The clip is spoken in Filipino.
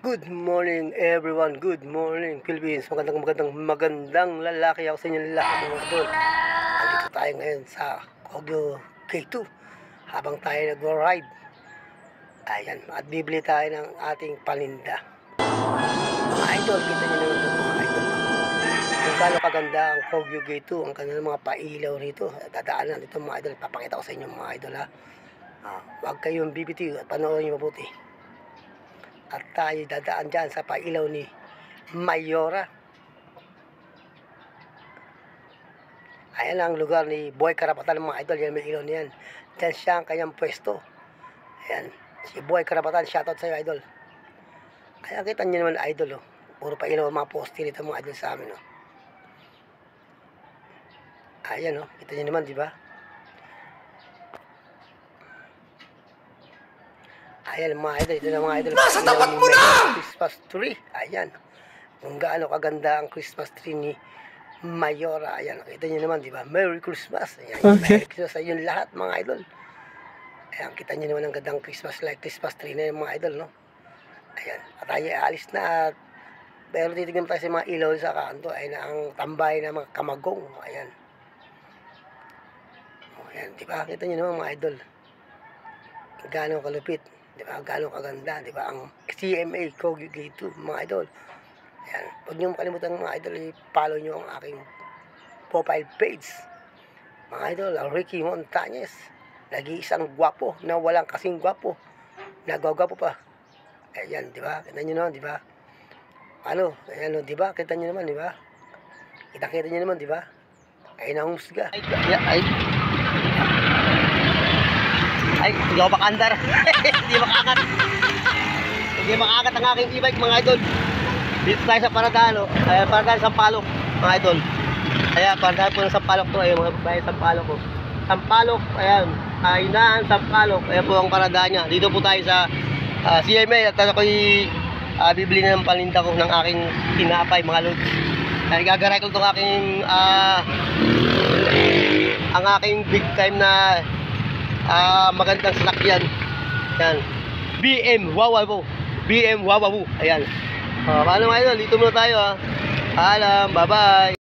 Good morning everyone, good morning Philippines. Magandang lalaki ako sa inyo lahat mga idol. Andito tayo ngayon sa Kogyo K2 habang tayo nag-ride. Ayan, at bibili tayo ng ating paninda. Mga idol, kita nyo naman ito mga idol. Kung gaano kaganda ang Kogyo K2, ang kanilang mga pailaw rito. Dadaanan dito mga idol, papakita ko sa inyo mga idol ha. Huwag kayong bibitiw at panoorin nyo mabuti. At tayo dadaan dyan sa pailaw ni Mayora. Ayan ang lugar ni Boy Karapatan mga idol. Yan may ilaw niyan. Dyan siya ang kanyang pwesto. Ayan. Si Boy Karapatan. Shoutout sa iyo idol. Kaya kita nyo naman idol. Oh. Puro pailaw ang mga poste nito mga idol sa amin. Oh. Ayan oh. Kita nyo naman diba? Ayan mga idol, ito na mga idol. Nasa tapat mo na! Christmas tree. Ayan. Kung gaano kaganda ang Christmas tree ni Mayora. Ayan, kita nyo naman, di ba? Merry Christmas. Ayan, Okay. Merry Christmas sa inyo lahat mga idol. Ayan, kita nyo naman ang gandang Christmas Christmas tree na yung mga idol, no? Ayan, at tayo alis na. Pero titignan tayo sa mga ilaw sa kanto. Ayan, ang tambay na mga kamagong. Ayan. Ayan, di ba? Kita nyo naman mga idol. Gaano kalupit. Diba? Gano'ng kaganda, diba? Ang CMA Kogyo K2, mga idol. Ayan. Huwag niyo makalimutan mga idol, i-follow niyo ang aking profile page. Mga idol, Ricky Montañez. Nag-iisang gwapo na walang kasing gwapo. Nagwagwapo pa. Ayan, diba? Kita niyo naman, diba? Ano? Ayan, diba? Kita niyo naman, diba? Kita niyo naman, diba? Ay, nahusga. Ay, hindi ako makaandar. Hindi makakat. Hindi makakat ang aking e-bike mga idol. Dito tayo sa Paradano. Ayan, Paradano Sampaloc mga idol. Ayan, Paradano po ng Sampaloc to. Ayan, mga babae Sampaloc po. Sampaloc, ayan. Inaan Sampaloc. Ayan po ang Paradano niya. Dito po tayo sa CMA. At ako'y bibili na ng paninda ko ng aking tinapay mga lods. Ayan, gagaray ko itong aking ang aking big time na magandang sasakyan. Yan. BM Wawabu. BM Wawabu. Ayan. Paano mga idol? Dito muna tayo ha. Paalam. Bye-bye.